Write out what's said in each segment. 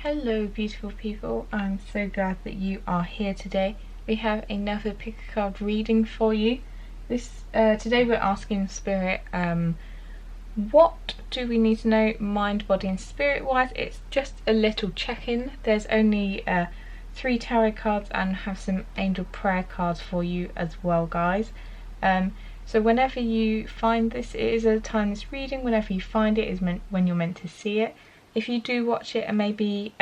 Hello beautiful people, I'm so glad that you are here today. We have another pick a card reading for you. Today we're asking Spirit, what do we need to know mind, body and spirit wise? It's just a little check-in. There's only 3 tarot cards and have some angel prayer cards for you as well, guys. So whenever you find this, it is a timeless reading. Whenever you find it is when you're meant to see it. If you do watch it and maybe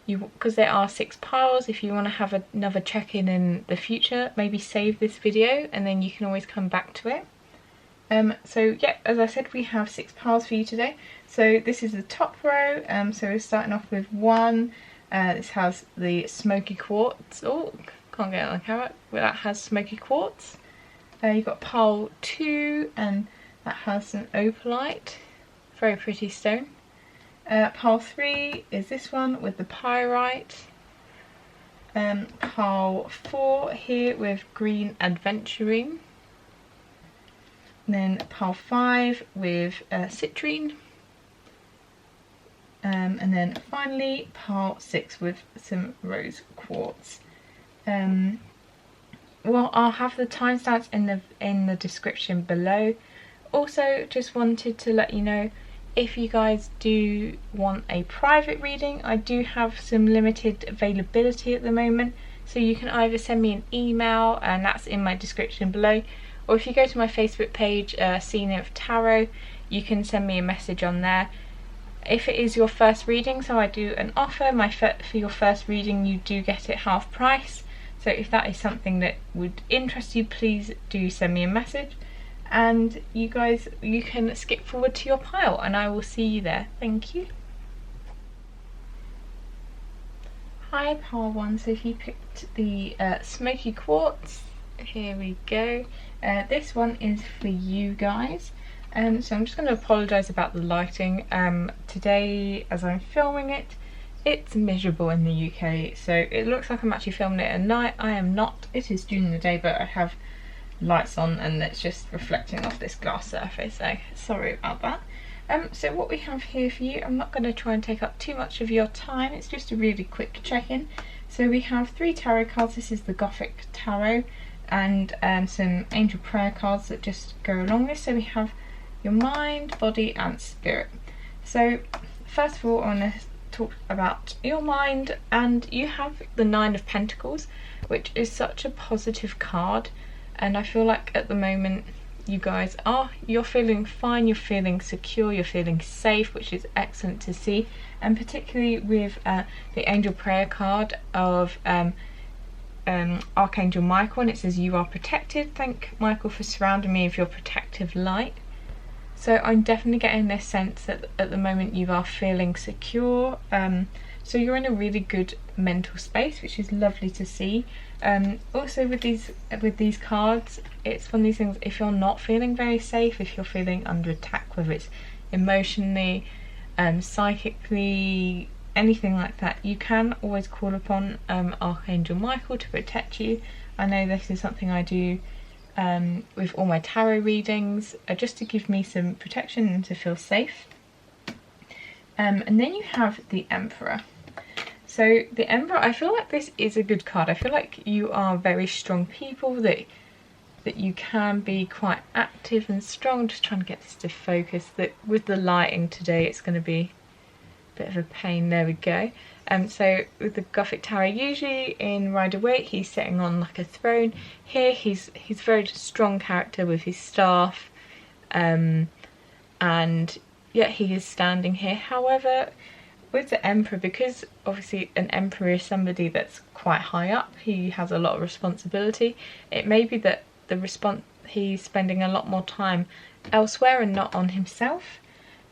because there are 6 piles, if you want to have another check-in in the future, maybe save this video and then you can always come back to it. So yeah, as I said, we have 6 piles for you today. So this is the top row, so we're starting off with 1. This has the smoky quartz. Oh, can't get it on camera, but that has smoky quartz. You've got pile 2 and that has some opalite, very pretty stone. Pile 3 is this one with the pyrite. Pile 4 here with green adventurine. Then pile 5 with citrine. And then finally pile 6 with some rose quartz. Well, I'll have the timestamps in the description below. Also, just wanted to let you know, if you guys do want a private reading, I do have some limited availability at the moment, so you can either send me an email, and that's in my description below, or if you go to my Facebook page, Nymph Tarot, you can send me a message on there. If it is your first reading, so I do an offer, for your first reading you do get it half price, so if that is something that would interest you, please do send me a message. And you guys, you can skip forward to your pile and I will see you there. Thank you. Hi pile 1, so if you picked the smoky quartz, here we go. This one is for you guys. So I'm just going to apologise about the lighting. Today, as I'm filming it, it's miserable in the UK, so it looks like I'm actually filming it at night. I am not. It is during the day, but I have lights on and it's just reflecting off this glass surface, so sorry about that. So what we have here for you, I'm not going to try and take up too much of your time, it's just a really quick check-in. So we have 3 tarot cards. This is the Gothic Tarot, and some angel prayer cards that just go along this. So we have your mind, body and spirit. So first of all, I want to talk about your mind, and you have the 9 of Pentacles, which is such a positive card. And I feel like at the moment you guys you're feeling fine, you're feeling secure, you're feeling safe, which is excellent to see. And particularly with the angel prayer card of Archangel Michael, and it says you are protected. Thank Michael for surrounding me with your protective light. So I'm definitely getting this sense that at the moment you are feeling secure. So you're in a really good mental space, which is lovely to see. Also with these cards, it's one of these things, if you're not feeling very safe, if you're feeling under attack, whether it's emotionally, psychically, anything like that, you can always call upon Archangel Michael to protect you. I know this is something I do with all my tarot readings, just to give me some protection and to feel safe. And then you have the Emperor. So the Emperor, I feel like this is a good card. I feel like you are very strong people, that you can be quite active and strong. I'm just trying to get this to focus. That with the lighting today, it's going to be a bit of a pain. There we go. So with the Gothic Tarot, usually in Rider-Waite, he's sitting on like a throne. Here, he's very strong character with his staff, and yet he is standing here. However, with the Emperor, because obviously an Emperor is somebody that's quite high up, he has a lot of responsibility, it may be that he's spending a lot more time elsewhere and not on himself.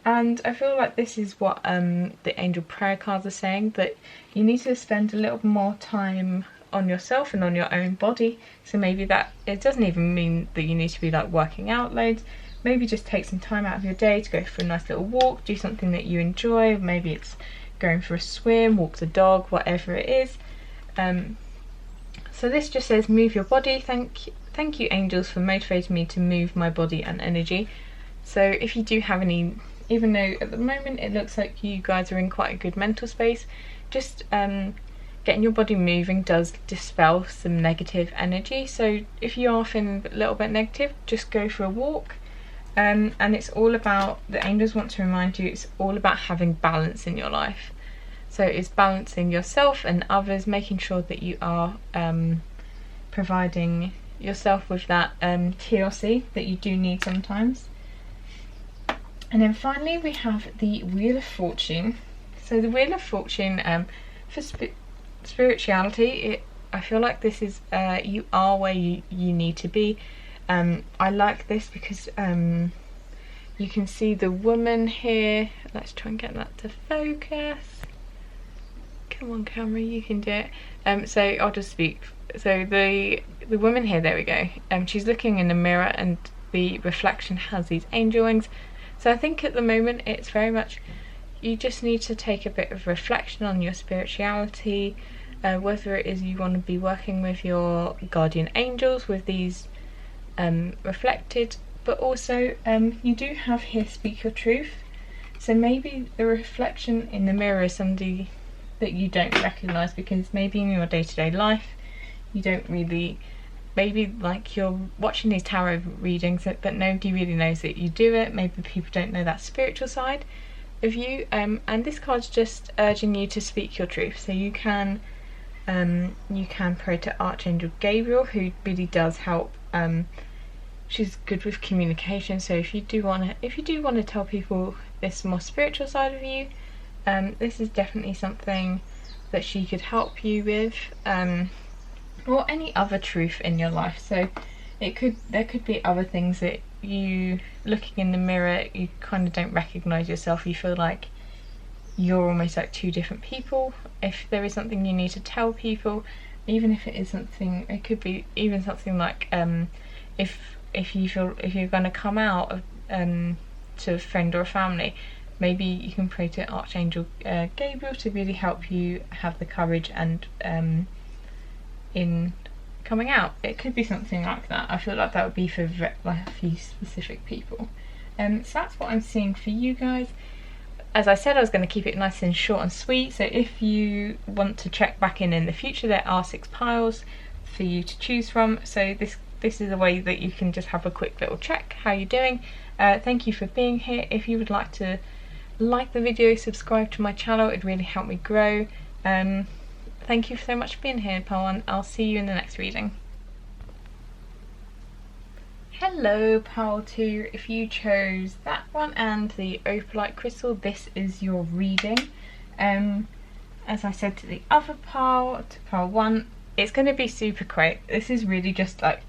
And I feel like this is what the angel prayer cards are saying, that you need to spend a little more time on yourself and on your own body. So maybe that, it doesn't even mean that you need to be like working out loads. Maybe just take some time out of your day to go for a nice little walk, do something that you enjoy. Maybe it's going for a swim, walk the dog, whatever it is. So this just says move your body. Thank you angels for motivating me to move my body and energy. So if you do have any even though at the moment it looks like you guys are in quite a good mental space, just getting your body moving does dispel some negative energy. So if you are feeling a little bit negative, just go for a walk. And it's all about, the angels want to remind you, it's all about having balance in your life. So it's balancing yourself and others, making sure that you are providing yourself with that TLC that you do need sometimes. And then finally we have the Wheel of Fortune. So the Wheel of Fortune, for spirituality, I feel like this is you are where you need to be. I like this because you can see the woman here. Let's try and get that to focus. Come on camera, you can do it. So I'll just speak. So the woman here, there we go. She's looking in the mirror and the reflection has these angel wings. So I think at the moment it's very much, you just need to take a bit of reflection on your spirituality, whether it is you want to be working with your guardian angels, with these reflected, but also you do have here speak your truth. So maybe the reflection in the mirror is somebody that you don't recognise, because maybe in your day-to-day life you don't really, maybe like you're watching these tarot readings but nobody really knows that you do it. Maybe people don't know that spiritual side of you, and this card's just urging you to speak your truth. So you can pray to Archangel Gabriel, who really does help. She's good with communication, so if you do want to tell people this more spiritual side of you, this is definitely something that she could help you with, or any other truth in your life. So there could be other things that you, looking in the mirror, you kind of don't recognise yourself. You feel like you're almost like two different people. If there is something you need to tell people, even if it is something, it could be even something like if you're going to come out of, to a friend or a family, maybe you can pray to Archangel Gabriel to really help you have the courage and in coming out. It could be something like that. I feel like that would be for like a few specific people. So that's what I'm seeing for you guys. As I said, I was going to keep it nice and short and sweet, so if you want to check back in the future, there are 6 piles for you to choose from. So this is a way that you can just have a quick little check how you're doing. Thank you for being here. If you would like to like the video, subscribe to my channel, it'd really help me grow. Thank you so much for being here, Pile 1. I'll see you in the next reading. Hello, Pile 2. If you chose that one and the opalite crystal, this is your reading. As I said to the other pile, to Pile 1, it's going to be super quick. This is really just like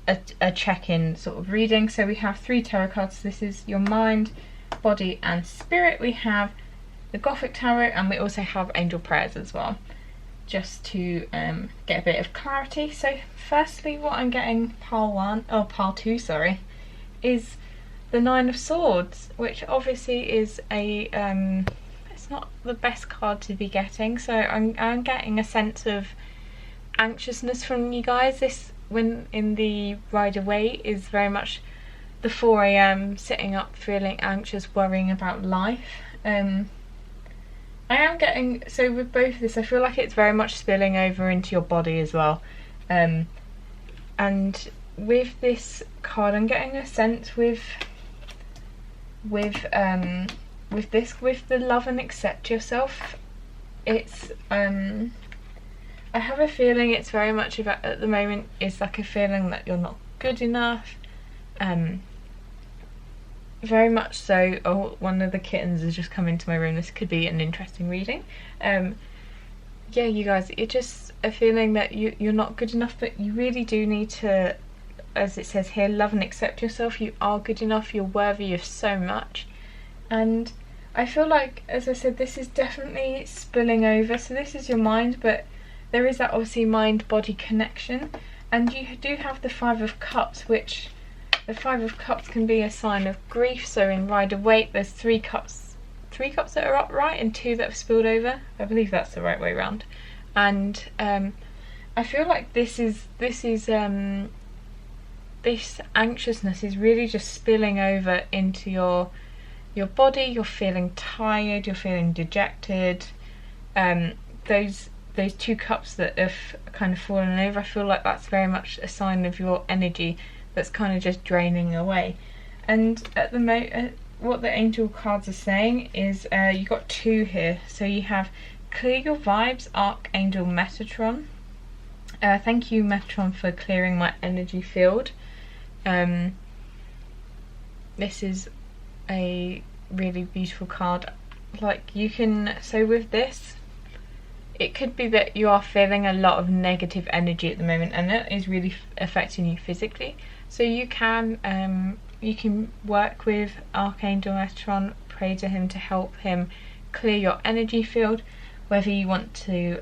a check-in sort of reading. So we have 3 tarot cards. This is your mind, body and spirit. We have the Gothic Tarot, and we also have angel prayers as well, just to get a bit of clarity. So firstly, what I'm getting, Pile 2, sorry, is the 9 of Swords, which obviously is a it's not the best card to be getting. So I'm getting a sense of anxiousness from you guys. This, when in the Rider Waite, is very much the 4 AM sitting up feeling anxious, worrying about life. I am getting, so with both of this, I feel like it's very much spilling over into your body as well. And with this card, I'm getting a sense with the love and accept yourself. It's I have a feeling it's very much about, at the moment, it's like a feeling that you're not good enough. Very much so. Oh, one of the kittens has just come into my room. This could be an interesting reading. Yeah, you guys, it's just a feeling that you're not good enough, but you really do need to, as it says here, love and accept yourself. You are good enough. You're worthy of so much. And I feel like, as I said, this is definitely spilling over. So this is your mind, but there is that obviously mind-body connection. And you do have the 5 of Cups, which the 5 of Cups can be a sign of grief. So in Rider Waite, there's 3 cups that are upright and 2 that have spilled over. I believe that's the right way around. And I feel like this anxiousness is really just spilling over into your your body, you're feeling tired, you're feeling dejected, those 2 cups that have kind of fallen over, I feel like that's very much a sign of your energy that's kind of just draining away. And at the moment, what the angel cards are saying is you got 2 here. So you have Clear Your Vibes, Archangel Metatron. Thank you, Metatron, for clearing my energy field. This is a really beautiful card. Like, you can, so with this, it could be that you are feeling a lot of negative energy at the moment, and that is really affecting you physically. So you can work with Archangel Metatron, pray to him to help him clear your energy field. Whether you want to,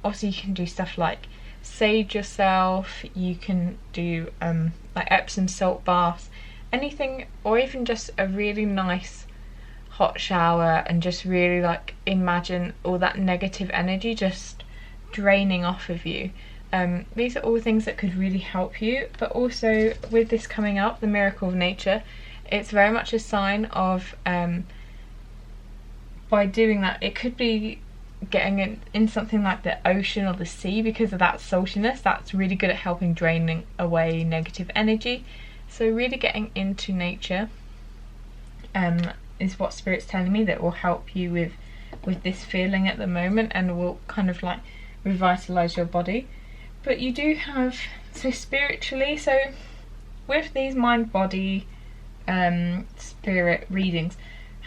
obviously you can do stuff like sage yourself, you can do like Epsom salt baths, anything, or even just a really nice hot shower, and just really like imagine all that negative energy just draining off of you. These are all things that could really help you. But also with this coming up, the miracle of nature, it's very much a sign of by doing that, it could be getting in something like the ocean or the sea, because of that saltiness. That's really good at helping draining away negative energy. So really getting into nature is what Spirit's telling me that will help you with this feeling at the moment, and will kind of like revitalize your body. But you do have, so spiritually, so with these mind, body, spirit readings,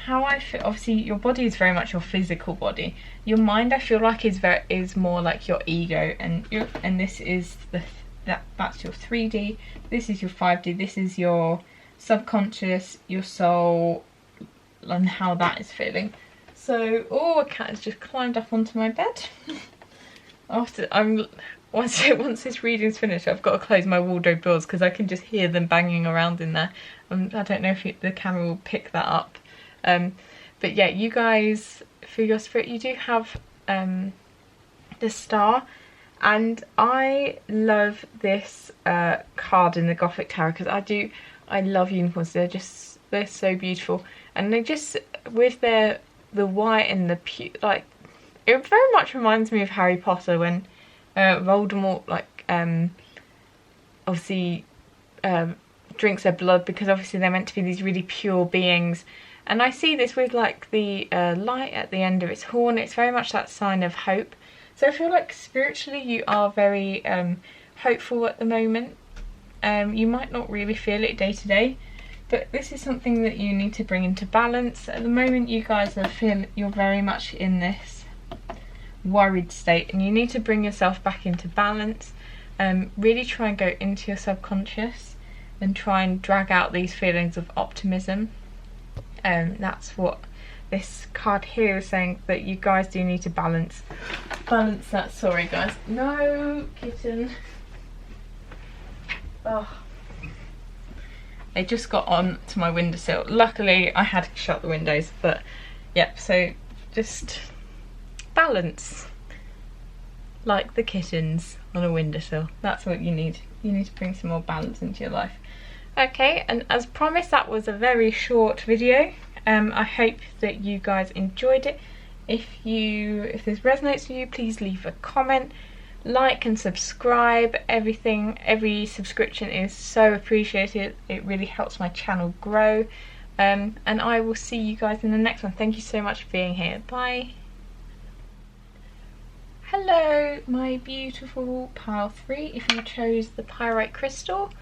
how I feel, obviously your body is very much your physical body. Your mind, I feel like, is more like your ego, and this is that's your 3D, this is your 5D, this is your subconscious, your soul, and how that is feeling. So, oh, a cat has just climbed up onto my bed. Once this reading's finished, I've got to close my wardrobe doors because I can just hear them banging around in there. I don't know if the camera will pick that up. But yeah, you guys, for your spirit, you do have the star, and I love this card in the Gothic Tarot because I love unicorns. They're so beautiful, and they just, with the white and the like, it very much reminds me of Harry Potter when Voldemort, like, obviously drinks their blood, because obviously they're meant to be these really pure beings. And I see this with like the light at the end of its horn. It's very much that sign of hope. So I feel like spiritually you are very hopeful at the moment. You might not really feel it day to day, but this is something that you need to bring into balance. At the moment you guys you're very much in this worried state, and you need to bring yourself back into balance. Really try and go into your subconscious and try and drag out these feelings of optimism. That's what this card here is saying, that you guys do need to balance that. Sorry guys, no kitten. Oh, they just got on to my windowsill. Luckily I had to shut the windows, but yep, so just balance like the kittens on a windowsill. That's what you need. You need to bring some more balance into your life. Okay, and as promised, that was a very short video. I hope that you guys enjoyed it. If this resonates with you, please leave a comment, like and subscribe. Every subscription is so appreciated. It really helps my channel grow. And I will see you guys in the next one. Thank you so much for being here. Bye. Hello, my beautiful pile 3. If you chose the pyrite crystal,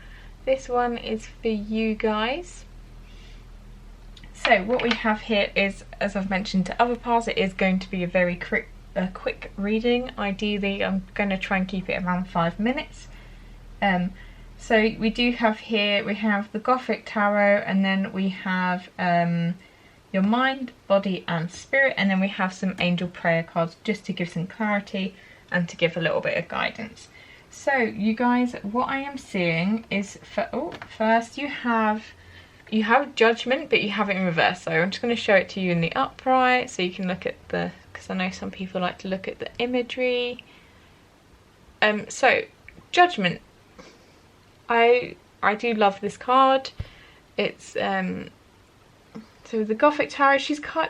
this one is for you guys. So what we have here is, as I've mentioned to other piles, it is going to be a very quick reading. Ideally, I'm going to try and keep it around 5 minutes. So we do have here, we have the Gothic Tarot, and then we have your mind, body and spirit, and then we have some angel prayer cards just to give some clarity and to give a little bit of guidance. So you guys, what I am seeing is, first you have judgment, but you have it in reverse. So I'm just going to show it to you in the upright so you can look at because I know some people like to look at the imagery. So judgment, I do love this card. It's So the Gothic Tarot,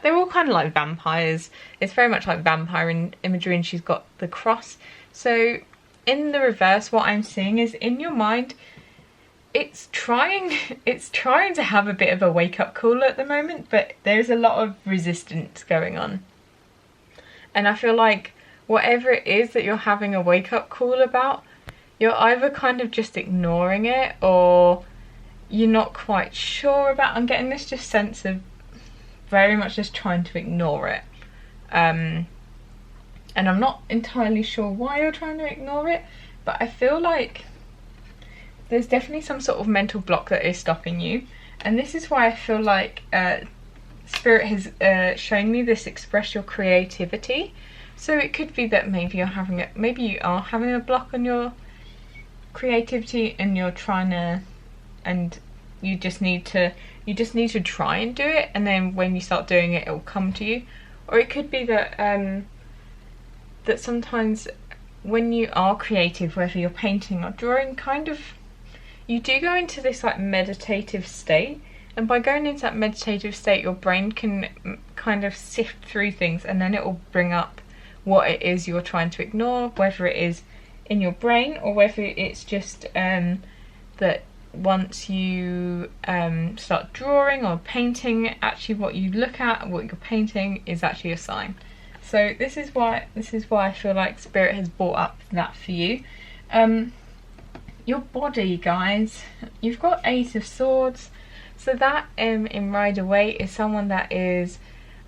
they're all kind of like vampires. It's very much like vampire imagery, and she's got the cross. So in the reverse, what I'm seeing is in your mind, it's trying to have a bit of a wake-up call at the moment, but there's a lot of resistance going on. And I feel like whatever it is that you're having a wake-up call about, you're either kind of just ignoring it, or you're not quite sure about. I'm getting this just sense of very much just trying to ignore it. And I'm not entirely sure why you're trying to ignore it, but I feel like there's definitely some sort of mental block that is stopping you. And this is why I feel like Spirit has shown me this: express your creativity. So it could be that maybe you are having a block on your creativity, and you're trying to, and you just need to try and do it, and then when you start doing it, it will come to you. Or it could be that that sometimes when you are creative, whether you're painting or drawing, kind of you do go into this like meditative state, and by going into that meditative state, your brain can kind of sift through things, and then it will bring up what it is you're trying to ignore, whether it is in your brain or whether it's just that once you start drawing or painting, actually what you look at, what you're painting, is actually a sign. So this is why I feel like Spirit has brought up that for you. Your body, guys, you've got Ace of Swords. So that in Rider-Waite is someone that is,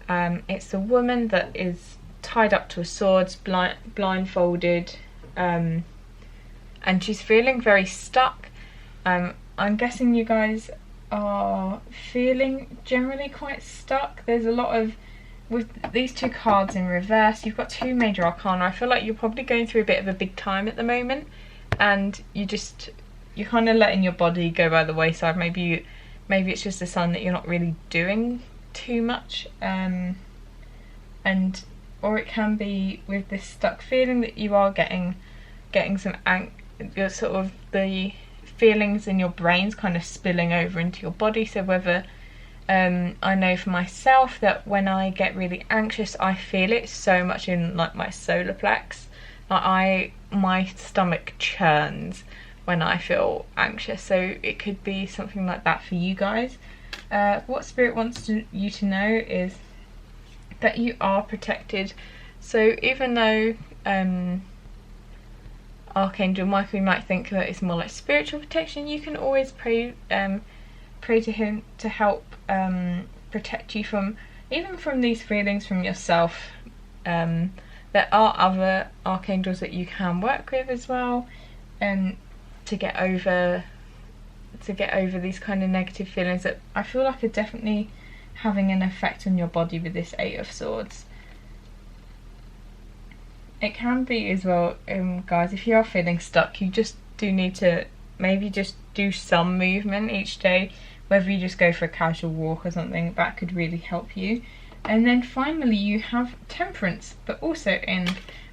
it's a woman that is tied up to a sword, blindfolded, and she's feeling very stuck. I'm guessing you guys are feeling generally quite stuck. There's a lot of, with these two cards in reverse, you've got two major arcana. I feel like you're probably going through a bit of a big time at the moment, and you're kind of letting your body go by the wayside. Maybe it's just a sign that you're not really doing too much, or it can be with this stuck feeling that you are getting some sort of the feelings in your brains kind of spilling over into your body. So whether I know for myself that when I get really anxious, I feel it so much in like my solar plex. Like my stomach churns when I feel anxious. So it could be something like that for you guys. What Spirit wants you to know is that you are protected. So even though Archangel Michael, you might think that it's more like spiritual protection, you can always pray to him to help protect you from these feelings from yourself. There are other archangels that you can work with as well, to get over these kind of negative feelings that I feel like are definitely having an effect on your body with this Eight of Swords. It can be as well, guys, if you are feeling stuck, you just do need to maybe just do some movement each day, whether you just go for a casual walk or something. That could really help you. And then finally you have Temperance, but also in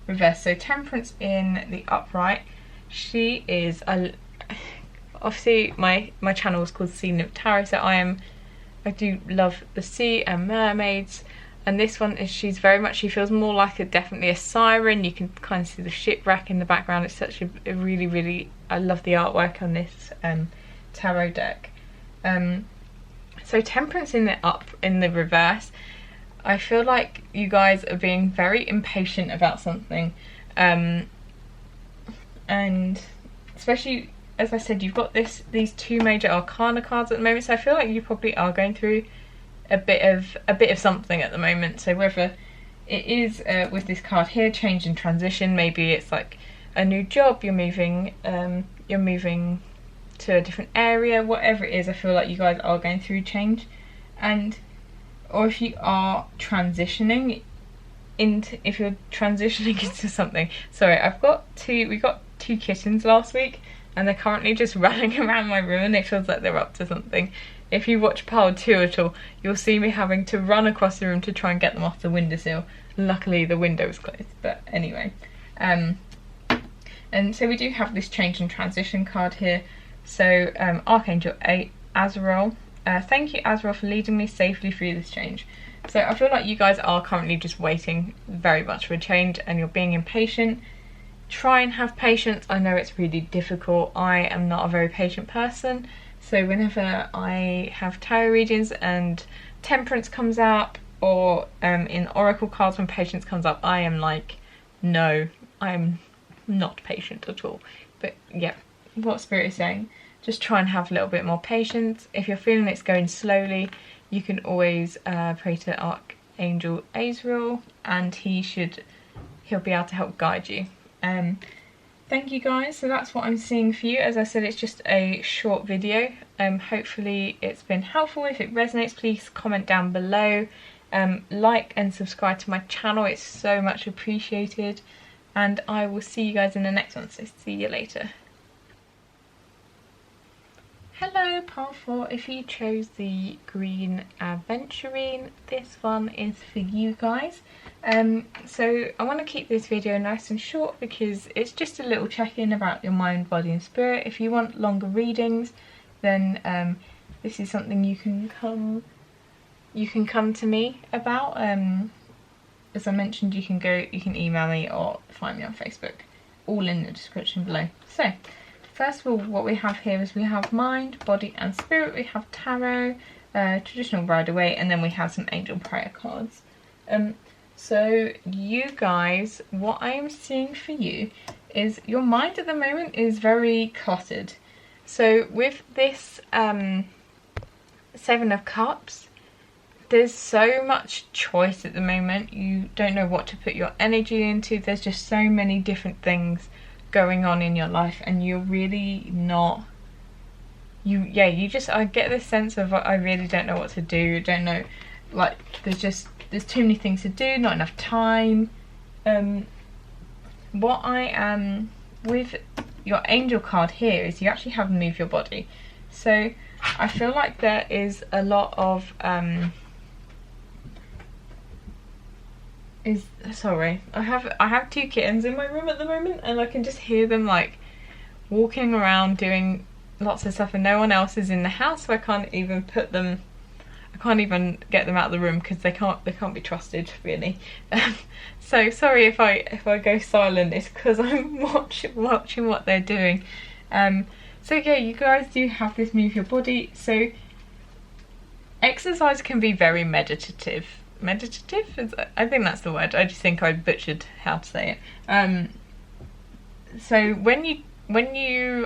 reverse. So Temperance in the upright, she is obviously my channel is called Sea Nymph Tarot, so I do love the sea and mermaids, and this one is she feels more like definitely a siren. You can kind of see the shipwreck in the background. It's such a really, I love the artwork on this tarot deck. So Temperance in the reverse, I feel like you guys are being very impatient about something, and especially, as I said, you've got these two major arcana cards at the moment, so I feel like you probably are going through a bit of something at the moment. So whether it is with this card here, change and transition, maybe it's like a new job, you're moving to a different area, whatever it is, I feel like you guys are going through change. Or if you are transitioning into something. Sorry, we got two kittens last week, and they're currently just running around my room, and it feels like they're up to something. If you watch part 2 at all, you'll see me having to run across the room to try and get them off the windowsill. Luckily the window is closed, but anyway. And so we do have this change and transition card here. So Archangel Azrael Thank you, Azrael, for leading me safely through this change. So I feel like you guys are currently just waiting very much for a change and you're being impatient. Try and have patience. I know it's really difficult. I am not a very patient person. So whenever I have tarot readings and temperance comes up, or in oracle cards when patience comes up, I am like, no, I'm not patient at all. But yeah, what Spirit is saying, just try and have a little bit more patience. If you're feeling it's going slowly, you can always pray to Archangel Azrael, and he'll be able to help guide you. Thank you guys. So that's what I'm seeing for you. As I said, it's just a short video. Hopefully it's been helpful. If it resonates, please comment down below. Like and subscribe to my channel. It's so much appreciated. And I will see you guys in the next one. So see you later. Hello, pile 4. If you chose the green aventurine, this one is for you guys. So I want to keep this video nice and short because it's just a little check-in about your mind, body and spirit. If you want longer readings, then this is something you can come to me about. As I mentioned, you can email me or find me on Facebook, all in the description below. So first of all, what we have here is we have mind, body and spirit. We have tarot, traditional Rider-Waite, and then we have some angel prayer cards. So you guys, what I am seeing for you is your mind at the moment is very cluttered. So with this 7 of Cups, there's so much choice at the moment. You don't know what to put your energy into. There's just so many different things going on in your life, and you're really not, I get this sense of I really don't know what to do. Don't know, like there's too many things to do, not enough time. What I am with your angel card here is you actually have move your body. So I feel like there is a lot of I have 2 kittens in my room at the moment, and I can just hear them like walking around doing lots of stuff, and no one else is in the house, so I can't even get them out of the room because they can't be trusted really. So sorry if I go silent. It's because I'm watching what they're doing. So yeah, you guys do have this move your body. So exercise can be very meditative. I think that's the word. I just think I butchered how to say it. So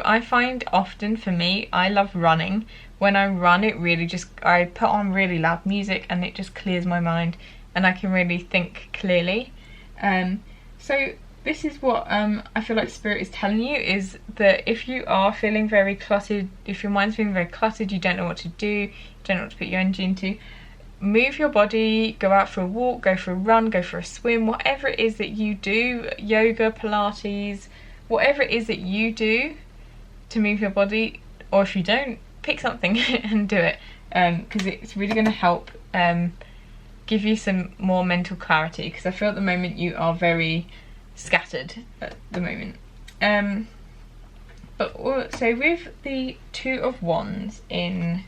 I find often for me, I love running. When I run, it really I put on really loud music and it just clears my mind and I can really think clearly. So this is what I feel like Spirit is telling you, is that if you are feeling very cluttered, if your mind's feeling very cluttered, you don't know what to do, you don't know what to put your energy into, move your body, go out for a walk, go for a run, go for a swim, whatever it is that you do, yoga, Pilates, whatever it is that you do to move your body, or if you don't, pick something and do it, because it's really going to help give you some more mental clarity, because I feel at the moment you are very scattered at the moment. So with the 2 of Wands in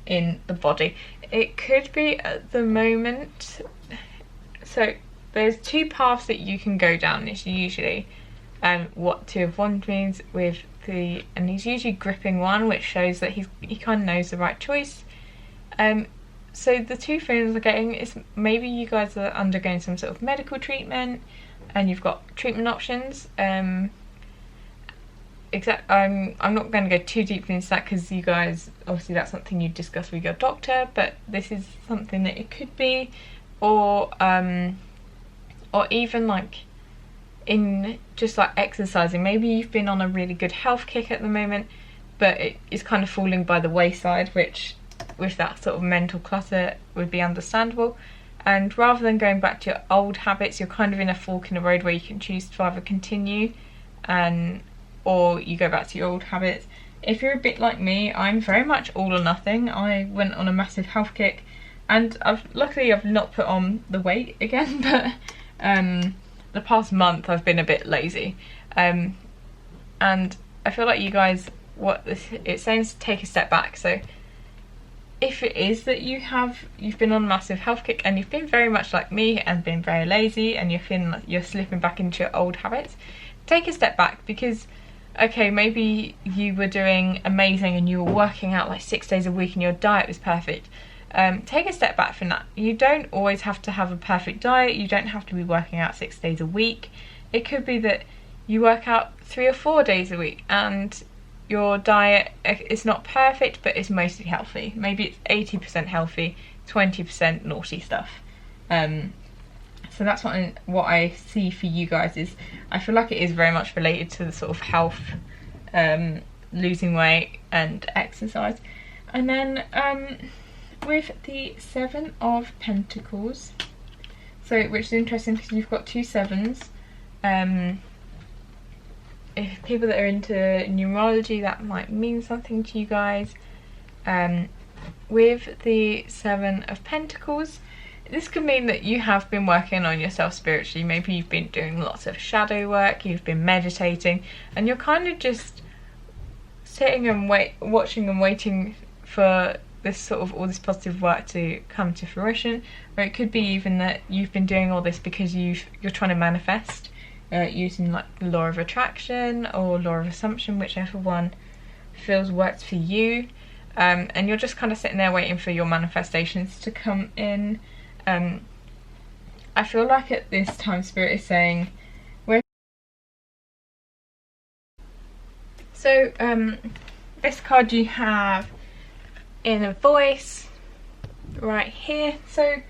the body, it could be at the moment, so there's 2 paths that you can go down. This usually what 2 of Wands means with and he's usually gripping one, which shows that he kind of knows the right choice. So the 2 feelings I'm getting is maybe you guys are undergoing some sort of medical treatment and you've got treatment options. I'm not going to go too deeply into that because you guys, obviously that's something you discuss with your doctor, but this is something that it could be, or even like in just like exercising. Maybe you've been on a really good health kick at the moment, but it is kind of falling by the wayside, which with that sort of mental clutter would be understandable. And rather than going back to your old habits, you're kind of in a fork in the road where you can choose to either continue or you go back to your old habits. If you're a bit like me, I'm very much all or nothing. I went on a massive health kick and luckily I've not put on the weight again, but the past month I've been a bit lazy, and I feel like you guys, it's saying to take a step back. So if it is that you've been on a massive health kick and you've been very much like me and been very lazy and you're feeling like you're slipping back into your old habits, take a step back, because okay, maybe you were doing amazing and you were working out like 6 days a week and your diet was perfect. Take a step back from that. You don't always have to have a perfect diet. You don't have to be working out 6 days a week. It could be that you work out 3 or 4 days a week and your diet is not perfect, but it's mostly healthy. Maybe it's 80% healthy, 20% naughty stuff. So that's what I see for you guys. Is I feel like it is very much related to the sort of health, losing weight and exercise. And then with the 7 of Pentacles, so which is interesting because you've got 2 7s. If people that are into numerology, that might mean something to you guys. With the 7 of Pentacles, this could mean that you have been working on yourself spiritually. Maybe you've been doing lots of shadow work, you've been meditating, and you're kind of just sitting and watching and waiting for this sort of all this positive work to come to fruition. Or it could be even that you've been doing all this because you're trying to manifest. Using like the law of attraction or law of assumption, whichever one feels works for you, and you're just kind of sitting there waiting for your manifestations to come in. I feel like at this time Spirit is saying this card you have Inner Voice right here. So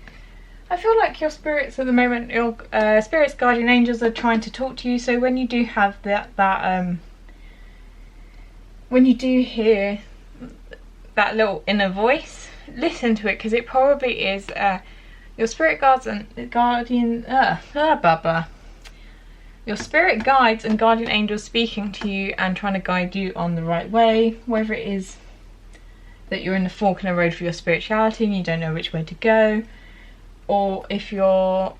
I feel like your spirits at the moment, your spirits, guardian angels are trying to talk to you. So when you do have when you do hear that little inner voice, listen to it, because it probably is your spirit guides and your spirit guides and guardian angels speaking to you and trying to guide you on the right way. Whether it is that you're in the fork in the road for your spirituality and you don't know which way to go, or if you're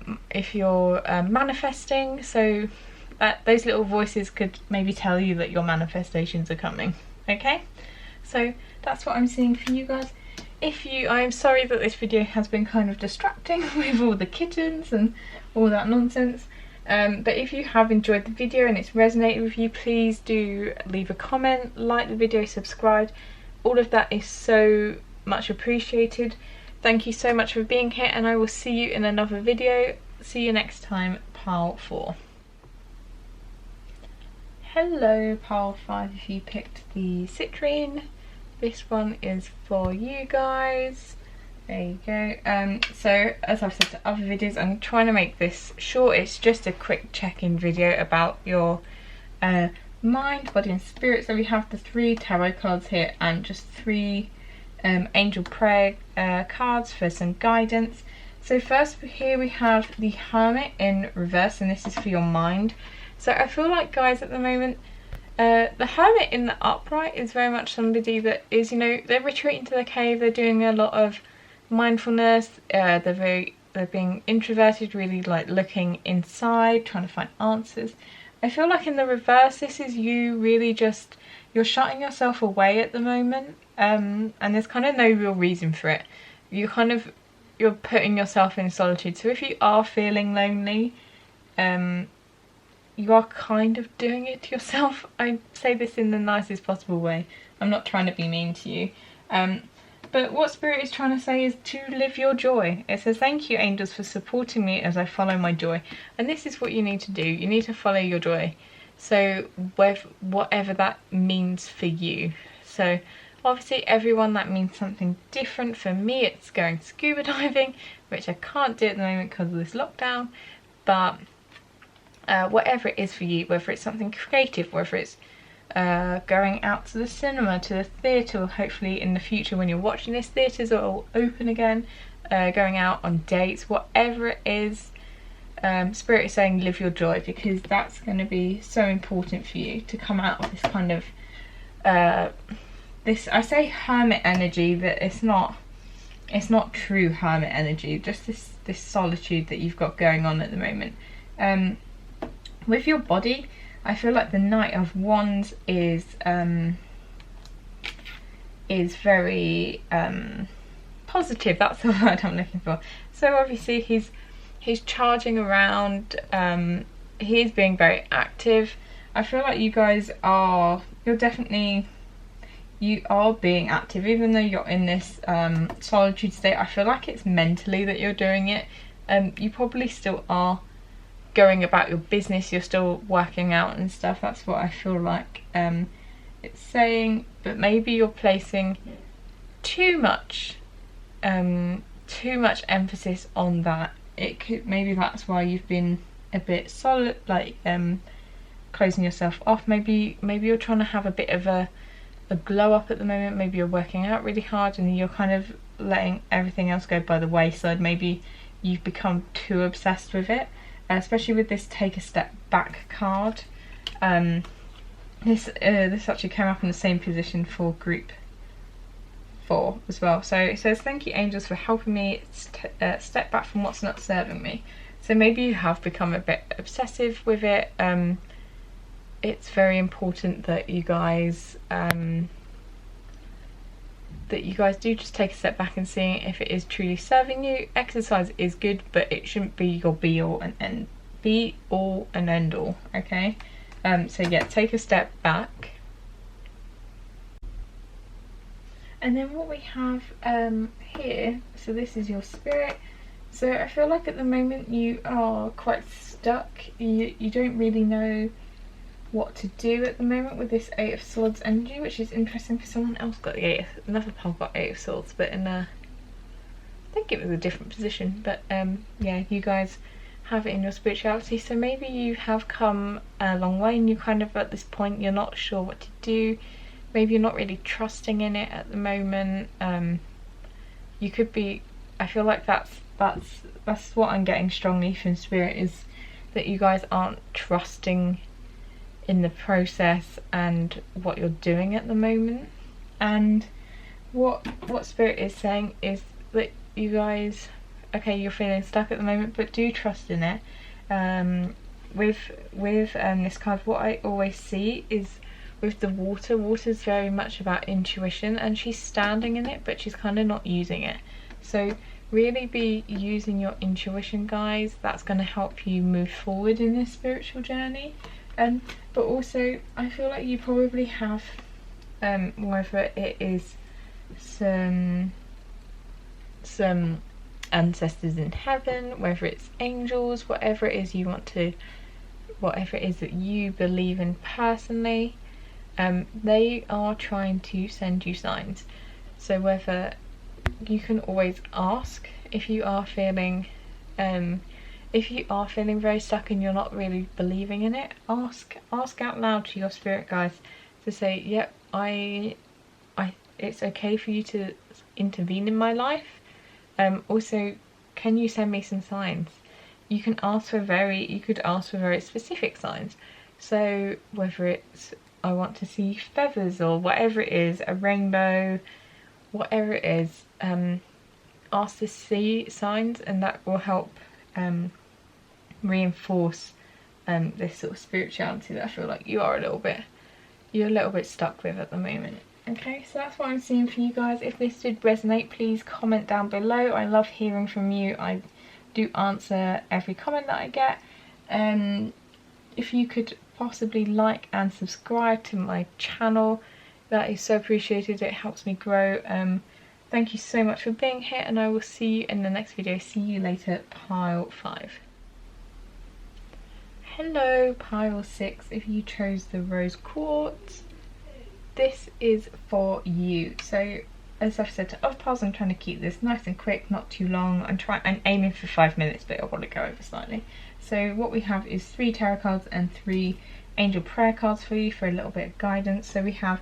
manifesting, so those little voices could maybe tell you that your manifestations are coming. Okay, so that's what I'm seeing for you guys. I'm sorry that this video has been kind of distracting with all the kittens and all that nonsense, but if you have enjoyed the video and it's resonated with you, please do leave a comment, like the video, subscribe. All of that is so much appreciated. Thank you so much for being here, and I will see you in another video. See you next time, Pile 4. Hello, Pile 5, if you picked the citrine. This one is for you guys. There you go. So, as I've said to other videos, I'm trying to make this short. It's just a quick check-in video about your mind, body and spirit. So we have the 3 tarot cards here and just 3 angel prayer cards for some guidance. So first here we have the Hermit in reverse, and this is for your mind. So I feel like, guys, at the moment the Hermit in the upright is very much somebody that is, they're retreating to the cave, they're doing a lot of mindfulness, they're being introverted, really like looking inside, trying to find answers. I feel like in the reverse, this is you really just, you're shutting yourself away at the moment, and there's kind of no real reason for it. You're putting yourself in solitude. So if you are feeling lonely, you are kind of doing it to yourself. I say this in the nicest possible way. I'm not trying to be mean to you. But what Spirit is trying to say is to live your joy. It says, thank you, angels, for supporting me as I follow my joy. And this is what you need to do. You need to follow your joy. So whatever that means for you. So obviously everyone, that means something different. For me, it's going scuba diving, which I can't do at the moment because of this lockdown. But whatever it is for you, whether it's something creative, whether it's going out to the cinema, to the theatre, or hopefully in the future when you're watching this, theatres are all open again, going out on dates, whatever it is, Spirit is saying live your joy, because that's going to be so important for you to come out of this kind of this, I say hermit energy, but it's not true hermit energy, just this solitude that you've got going on at the moment. With your body, I feel like the Knight of Wands is very positive, that's the word I'm looking for. So obviously he's charging around, he is being very active. I feel like you guys are, you are being active, even though you're in this solitude state. I feel like it's mentally that you're doing it. You probably still are going about your business, you're still working out and stuff. That's what I feel like it's saying, but maybe you're placing too much emphasis on that. It could, maybe that's why you've been a bit solid, like closing yourself off. Maybe you're trying to have a bit of a glow up at the moment. Maybe you're working out really hard and you're kind of letting everything else go by the wayside. Maybe you've become too obsessed with it, especially with this take a step back card. This actually came up in the same position for group 4 as well. So it says, thank you angels for helping me step back from what's not serving me. So maybe you have become a bit obsessive with it. It's very important that you guys do just take a step back and see if it is truly serving you. Exercise is good, but it shouldn't be your be all and end all. Okay, so yeah, take a step back. And then what we have here, so this is your spirit. So I feel like at the moment you are quite stuck. You don't really know what to do at the moment with this 8 of Swords energy, which is interesting because someone else got the another pile got 8 of Swords, but in I think it was a different position. But yeah, you guys have it in your spirituality, so maybe you have come a long way and you kind of at this point you're not sure what to do. Maybe you're not really trusting in it at the moment. You could be, I feel like that's what I'm getting strongly from spirit, is that you guys aren't trusting in the process and what you're doing at the moment. And what spirit is saying is that you guys, okay, you're feeling stuck at the moment, but do trust in it. With this card, what I always see is with the water's very much about intuition, and she's standing in it but she's kind of not using it. So really be using your intuition, guys. That's going to help you move forward in this spiritual journey. But also I feel like you probably have whether it is some ancestors in heaven, whether it's angels, whatever it is that you believe in personally, they are trying to send you signs. So whether you can always ask if you are feeling very stuck and you're not really believing in it, ask out loud to your spirit guides to say, yep, it's okay for you to intervene in my life. Also, can you send me some signs? You could ask for very specific signs. So whether it's I want to see feathers or whatever it is, a rainbow, whatever it is, ask to see signs, and that will help reinforce this sort of spirituality that I feel like you're a little bit stuck with at the moment. Okay, so that's what I'm seeing for you guys. If this did resonate, please comment down below. I love hearing from you. I do answer every comment that I get. If you could possibly like and subscribe to my channel, that is so appreciated. It helps me grow. Thank you so much for being here, and I will see you in the next video. See you later, pile 5. Hello, pile 6. If you chose the rose quartz, this is for you. So as I've said to other piles, I'm trying to keep this nice and quick, not too long. I'm aiming for 5 minutes, but I'll probably go over slightly. So what we have is 3 tarot cards and 3 angel prayer cards for you for a little bit of guidance. So we have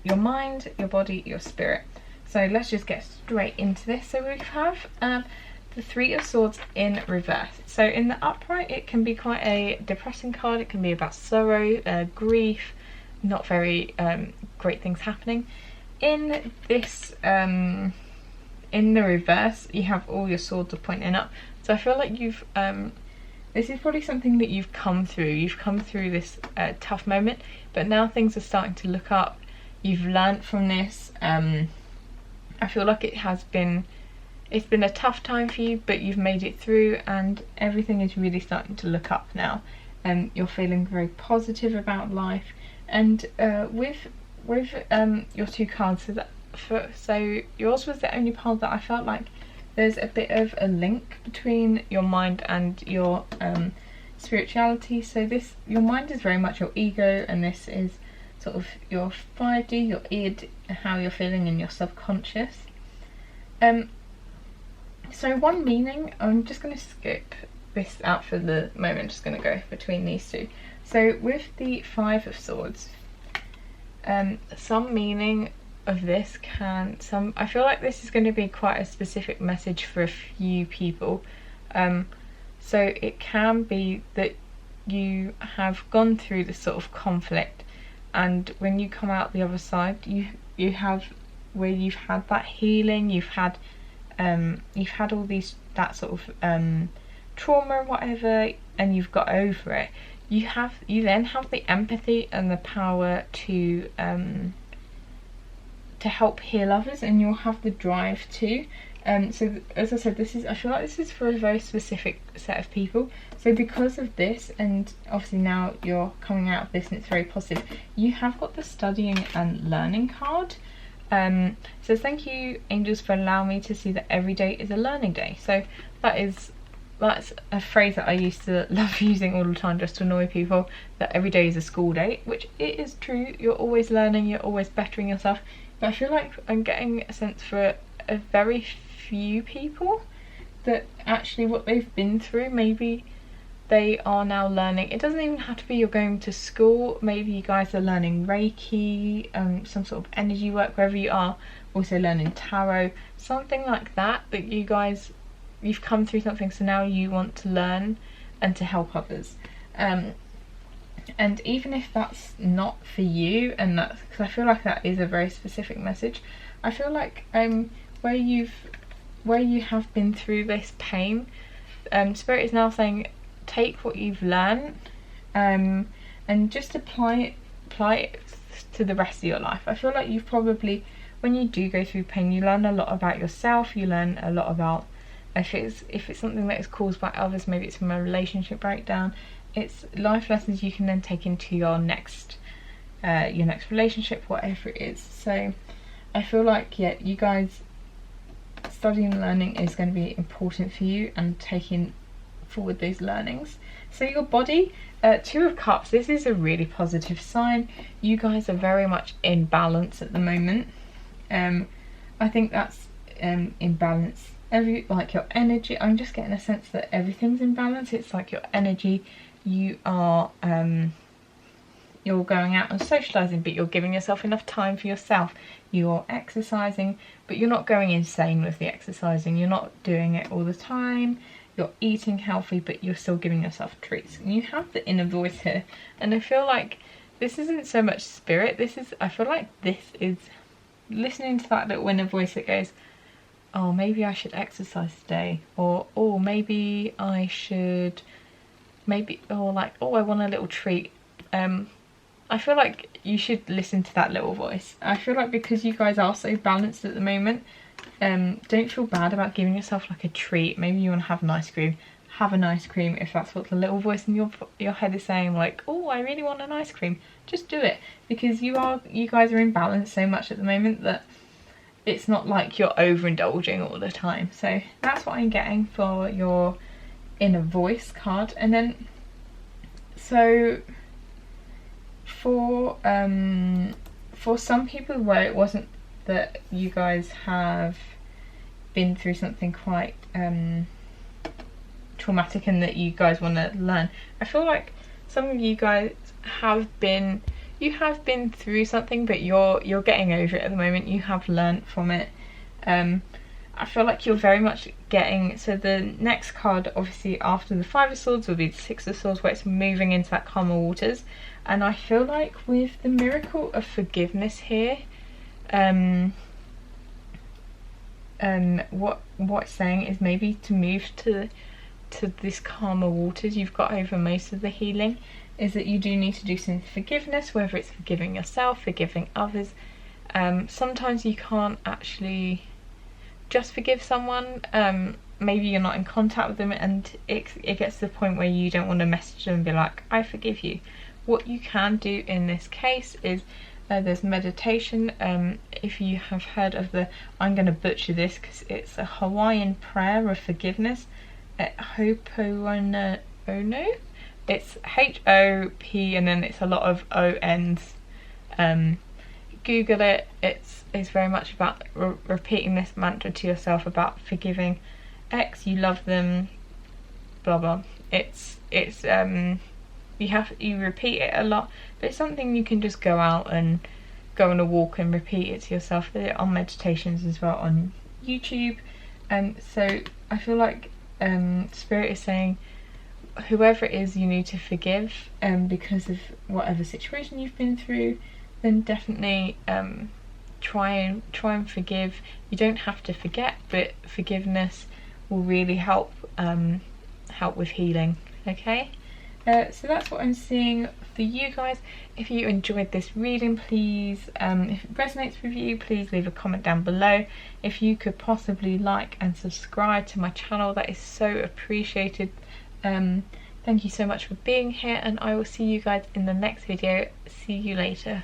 your mind, your body, your spirit. So let's just get straight into this. So we have the 3 of Swords in reverse. So in the upright, it can be quite a depressing card. It can be about sorrow, grief, not very great things happening. In this, in the reverse, you have all your swords are pointing up. So I feel like you've, this is probably something that you've come through. You've come through this tough moment, but now things are starting to look up. You've learnt from this. I feel like it's been a tough time for you, but you've made it through and everything is really starting to look up now. You're feeling very positive about life, and with your two cards, so yours was the only part that I felt like there's a bit of a link between your mind and your spirituality. So your mind is very much your ego, and this is sort of your 5D, your id, how you're feeling in your subconscious. So one meaning, I'm just going to skip this out for the moment, just going to go between these two. So with the 5 of Swords, some meaning of this I feel like this is going to be quite a specific message for a few people. So it can be that you have gone through this sort of conflict, and when you come out the other side, you've had that healing, you've had all that sort of trauma or whatever, and you've got over it. You then have the empathy and the power to help heal others, and you'll have the drive too. So as I said, I feel like this is for a very specific set of people. So because of this, and obviously now you're coming out of this and it's very positive, you have got the studying and learning card. So thank you, angels, for allowing me to see that every day is a learning day. So that's a phrase that I used to love using all the time just to annoy people, that every day is a school day, which it is true. You're always learning, you're always bettering yourself. But I feel like I'm getting a sense for a very few people that actually what they've been through, maybe they are now learning. It doesn't even have to be you're going to school. Maybe you guys are learning Reiki, some sort of energy work, wherever you are, also learning tarot, something like that you've come through something, so now you want to learn and to help others. And even if that's not for you, and that's because I feel like that is a very specific message, I feel like where you have been through this pain, Spirit is now saying take what you've learned and just apply it to the rest of your life. I feel like you've probably, when you do go through pain, you learn a lot about yourself, you learn a lot about if it's something that is caused by others, maybe it's from a relationship breakdown. It's life lessons you can then take into your next relationship, whatever it is. So I feel like, yeah, you guys, studying and learning is going to be important for you, and taking forward those learnings. So your body, 2 of Cups, this is a really positive sign. You guys are very much in balance at the moment. I think that's in balance. Like your energy, I'm just getting a sense that everything's in balance. It's like your energy, you are you're going out and socializing, but you're giving yourself enough time for yourself. You're exercising, but you're not going insane with the exercising. You're not doing it all the time. You're eating healthy, but you're still giving yourself treats. And you have the inner voice here, and I feel like this isn't so much spirit. I feel like this is listening to that little inner voice that goes, oh, maybe I should exercise today, or oh, maybe I should, or like, oh, I want a little treat. I feel like you should listen to that little voice. I feel like because you guys are so balanced at the moment, don't feel bad about giving yourself like a treat. Maybe you want to have an ice cream. Have an ice cream if that's what the little voice in your head is saying, like, oh, I really want an ice cream. Just do it, because you guys are in balance so much at the moment that it's not like you're overindulging all the time. So that's what I'm getting for your inner voice card. And then so for some people where it wasn't that you guys have been through something quite traumatic and that you guys want to learn, I feel like some of you guys have been through something, but you're getting over it at the moment. You have learnt from it. I feel like you're very much getting, so the next card obviously after the 5 of Swords will be the 6 of Swords, where it's moving into that calmer waters. And I feel like with the miracle of forgiveness here, what it's saying is maybe to move to this calmer waters. You've got over most of the healing, is that you do need to do some forgiveness, whether it's forgiving yourself, forgiving others, Sometimes you can't actually just forgive someone. Maybe you're not in contact with them and it gets to the point where you don't want to message them and be like, I forgive you. What you can do in this case is there's meditation. If you have heard of I'm going to butcher this because it's a Hawaiian prayer of forgiveness. Ho'oponopono. It's H-O-P and then it's a lot of O-Ns. Google it. It's very much about repeating this mantra to yourself about forgiving X, you love them, blah blah. You repeat it a lot, but it's something you can just go out and go on a walk and repeat it to yourself. They're on meditations as well on YouTube. So I feel like Spirit is saying whoever it is you need to forgive because of whatever situation you've been through, then definitely try and forgive. You don't have to forget, but forgiveness will really help with healing. Okay, so that's what I'm seeing for you guys. If you enjoyed this reading, please, if it resonates with you, please leave a comment down below. If you could possibly like and subscribe to my channel, that is so appreciated. Thank you so much for being here, and I will see you guys in the next video. See you later.